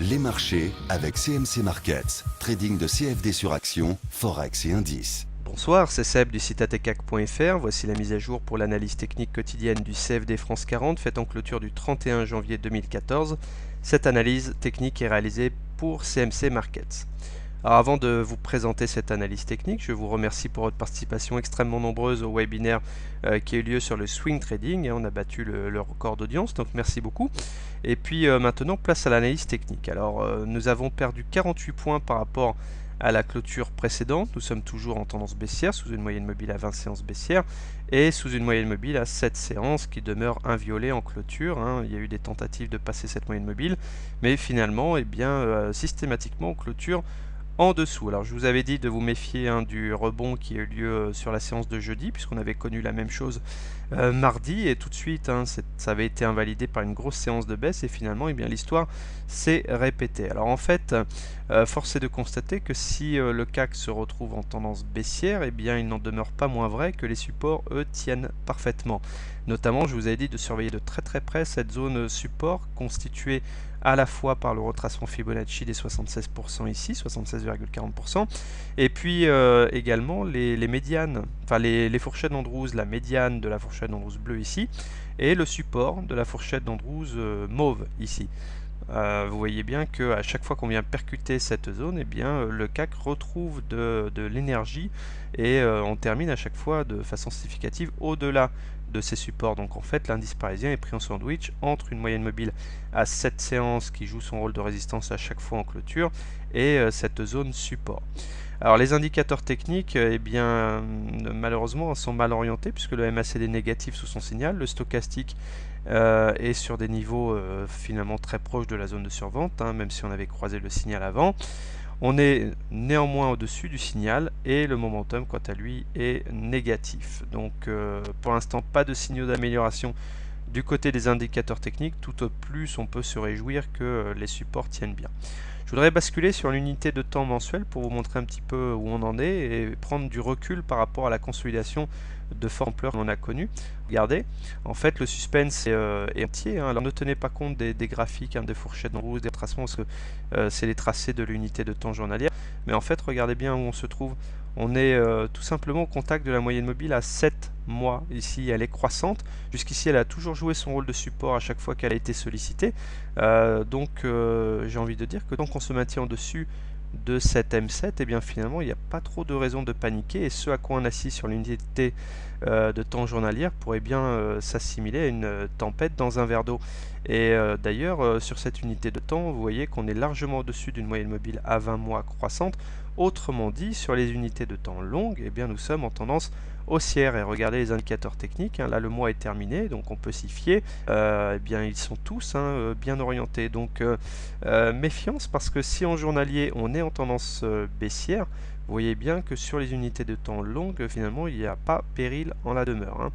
Les marchés avec CMC Markets, trading de CFD sur action, Forex et indices. Bonsoir, c'est Seb du site atecac.fr. Voici la mise à jour pour l'analyse technique quotidienne du CFD France 40 faite en clôture du 31 janvier 2014. Cette analyse technique est réalisée pour CMC Markets. Alors avant de vous présenter cette analyse technique, je vous remercie pour votre participation extrêmement nombreuse au webinaire qui a eu lieu sur le swing trading. On a battu le record d'audience, donc merci beaucoup. Et puis maintenant, place à l'analyse technique. Alors nous avons perdu 48 points par rapport à la clôture précédente. Nous sommes toujours en tendance baissière, sous une moyenne mobile à 20 séances baissières et sous une moyenne mobile à 7 séances qui demeure inviolée en clôture. Il y a eu des tentatives de passer cette moyenne mobile, mais finalement, systématiquement en clôture en dessous. Alors je vous avais dit de vous méfier du rebond qui a eu lieu sur la séance de jeudi, puisqu'on avait connu la même chose mardi, et tout de suite ça avait été invalidé par une grosse séance de baisse, et finalement l'histoire s'est répétée. Alors en fait, force est de constater que si le CAC se retrouve en tendance baissière, il n'en demeure pas moins vrai que les supports, eux, tiennent parfaitement. Notamment, je vous avais dit de surveiller de très très près cette zone support constituée à la fois par le retracement Fibonacci des 76% ici, 76,40%, et puis également les médianes, enfin les fourchettes d'Andrews, la médiane de la fourchette d'Andrews bleue ici, et le support de la fourchette d'Andrews mauve ici. Vous voyez bien qu'à chaque fois qu'on vient percuter cette zone, le CAC retrouve de l'énergie et on termine à chaque fois de façon significative au-delà de ces supports. Donc en fait, l'indice parisien est pris en sandwich entre une moyenne mobile à 7 séances qui joue son rôle de résistance à chaque fois en clôture et cette zone support. Alors les indicateurs techniques, malheureusement, sont mal orientés puisque le MACD est négatif sous son signal, le stochastique est sur des niveaux finalement très proches de la zone de survente, même si on avait croisé le signal avant. On est néanmoins au-dessus du signal et le momentum, quant à lui, est négatif. Donc pour l'instant, pas de signaux d'amélioration du côté des indicateurs techniques. Tout au plus, on peut se réjouir que les supports tiennent bien. Je voudrais basculer sur l'unité de temps mensuelle pour vous montrer un petit peu où on en est et prendre du recul par rapport à la consolidation de forte ampleur qu'on a connue. Regardez, en fait le suspense est entier. Alors ne tenez pas compte des graphiques, des fourchettes en rouge, des tracements, parce que c'est les tracés de l'unité de temps journalière. Mais en fait, regardez bien où on se trouve. On est tout simplement au contact de la moyenne mobile à 7 mois. Ici, elle est croissante. Jusqu'ici, elle a toujours joué son rôle de support à chaque fois qu'elle a été sollicitée. J'ai envie de dire que tant qu'on se maintient au-dessus de cette M7, finalement, il n'y a pas trop de raison de paniquer. Et ce à quoi on assiste sur l'unité de temps journalière pourrait bien s'assimiler à une tempête dans un verre d'eau. Et d'ailleurs, sur cette unité de temps, vous voyez qu'on est largement au-dessus d'une moyenne mobile à 20 mois croissante. Autrement dit, sur les unités de temps longues, nous sommes en tendance haussière. Et regardez les indicateurs techniques, là le mois est terminé, donc on peut s'y fier. Ils sont tous bien orientés. Donc méfiance, parce que si en journalier on est en tendance baissière, vous voyez bien que sur les unités de temps longues, finalement, il n'y a pas péril en la demeure.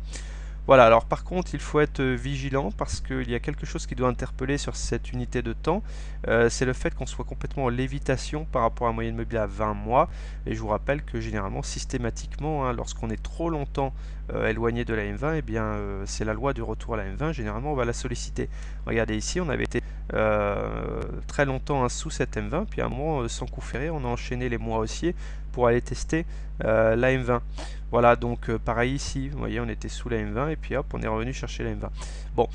Voilà, alors par contre, il faut être vigilant parce qu'il y a quelque chose qui doit interpeller sur cette unité de temps. C'est le fait qu'on soit complètement en lévitation par rapport à la moyenne mobile à 20 mois. Et je vous rappelle que généralement, systématiquement, lorsqu'on est trop longtemps éloigné de la M20, c'est la loi du retour à la M20. Généralement, on va la solliciter. Regardez ici, on avait été très longtemps sous cette M20, puis à un moment, sans coup ferré, on a enchaîné les mois haussiers pour aller tester la M20. Voilà, donc pareil ici, vous voyez, on était sous la M20 et puis hop, on est revenu chercher la M20. Bon,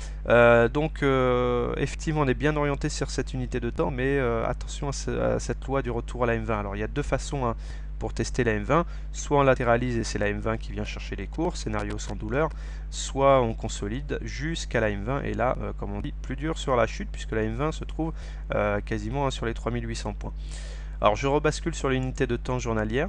effectivement, on est bien orienté sur cette unité de temps, mais attention à cette loi du retour à la M20. Alors, il y a deux façons pour tester la M20. Soit on latéralise et c'est la M20 qui vient chercher les cours, scénario sans douleur, soit on consolide jusqu'à la M20 et là, comme on dit, plus dur sur la chute puisque la M20 se trouve quasiment sur les 3800 points. Alors, je rebascule sur l'unité de temps journalière.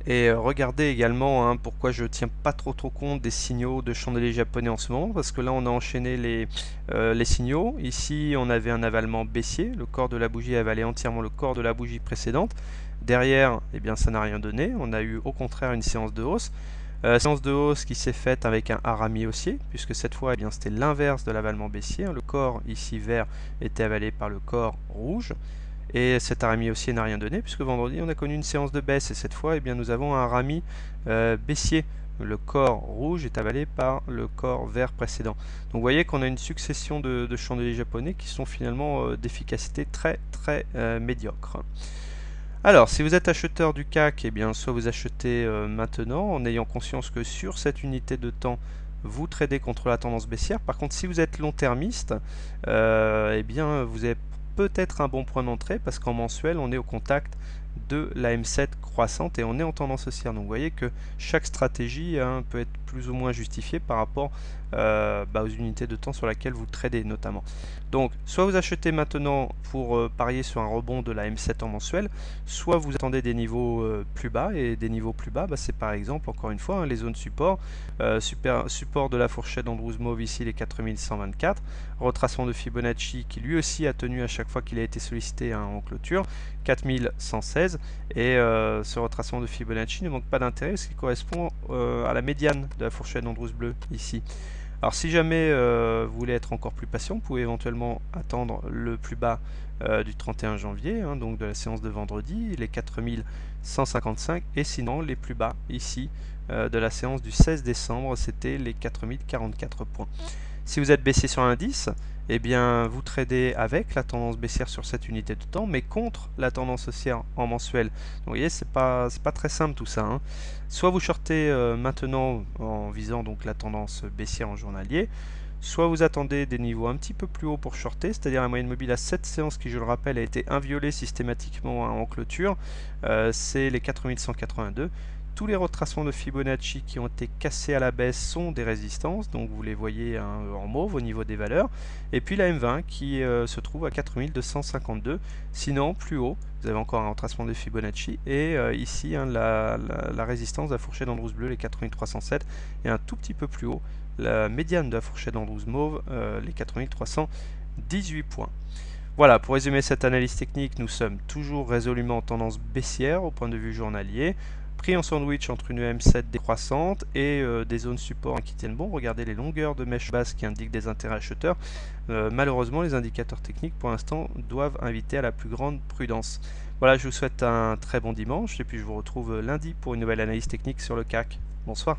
Et regardez également pourquoi je ne tiens pas trop compte des signaux de chandelier japonais en ce moment, parce que là on a enchaîné les signaux. Ici on avait un avalement baissier, le corps de la bougie a avalé entièrement le corps de la bougie précédente. Derrière, ça n'a rien donné, on a eu au contraire une séance de hausse. Séance de hausse qui s'est faite avec un harami haussier, puisque cette fois c'était l'inverse de l'avalement baissier. Le corps ici vert était avalé par le corps rouge. Et cet harami haussier n'a rien donné puisque vendredi on a connu une séance de baisse et cette fois nous avons un harami baissier le corps rouge est avalé par le corps vert précédent. Donc vous voyez qu'on a une succession de chandeliers japonais qui sont finalement d'efficacité très médiocre. Alors, si vous êtes acheteur du CAC, eh bien, soit vous achetez maintenant en ayant conscience que sur cette unité de temps, vous tradez contre la tendance baissière. Par contre, si vous êtes long-termiste, eh bien, vous avez peut-être un bon point d'entrée parce qu'en mensuel, on est au contact de la M7 croissante et on est en tendance haussière. Donc vous voyez que chaque stratégie peut être plus ou moins justifiée par rapport aux unités de temps sur lesquelles vous tradez notamment. Donc soit vous achetez maintenant pour parier sur un rebond de la M7 en mensuel, soit vous attendez des niveaux plus bas, et des niveaux plus bas, c'est par exemple encore une fois les zones support, support de la fourchette d'Andrews Mauve ici les 4124, retracement de Fibonacci qui lui aussi a tenu à chaque fois qu'il a été sollicité en clôture, 4116, et ce retracement de Fibonacci ne manque pas d'intérêt parce qu'il correspond à la médiane de la fourchette d'Andrews Bleu ici. Alors si jamais vous voulez être encore plus patient, vous pouvez éventuellement attendre le plus bas du 31 janvier, donc de la séance de vendredi, les 4155, et sinon les plus bas ici de la séance du 16 décembre, c'était les 4044 points. Si vous êtes baissier sur l'indice, eh bien vous tradez avec la tendance baissière sur cette unité de temps, mais contre la tendance haussière en mensuel. Donc vous voyez, c'est pas très simple tout ça. Soit vous shortez maintenant en visant donc la tendance baissière en journalier, soit vous attendez des niveaux un petit peu plus hauts pour shorter, c'est-à-dire la moyenne mobile à cette séance qui, je le rappelle, a été inviolée systématiquement en clôture, c'est les 4182. Tous les retracements de Fibonacci qui ont été cassés à la baisse sont des résistances, donc vous les voyez en mauve au niveau des valeurs. Et puis la M20 qui se trouve à 4252. Sinon, plus haut, vous avez encore un retracement de Fibonacci. Et ici, la résistance de la fourchette d'Andrews Bleu, les 4307. Et un tout petit peu plus haut, la médiane de la fourchette d'Andrews Mauve, les 4318 points. Voilà, pour résumer cette analyse technique, nous sommes toujours résolument en tendance baissière au point de vue journalier. Pris en sandwich entre une M7 décroissante et des zones support qui tiennent bon. Regardez les longueurs de mèche basse qui indiquent des intérêts acheteurs. Malheureusement, les indicateurs techniques pour l'instant doivent inviter à la plus grande prudence. Voilà, je vous souhaite un très bon dimanche et puis je vous retrouve lundi pour une nouvelle analyse technique sur le CAC. Bonsoir.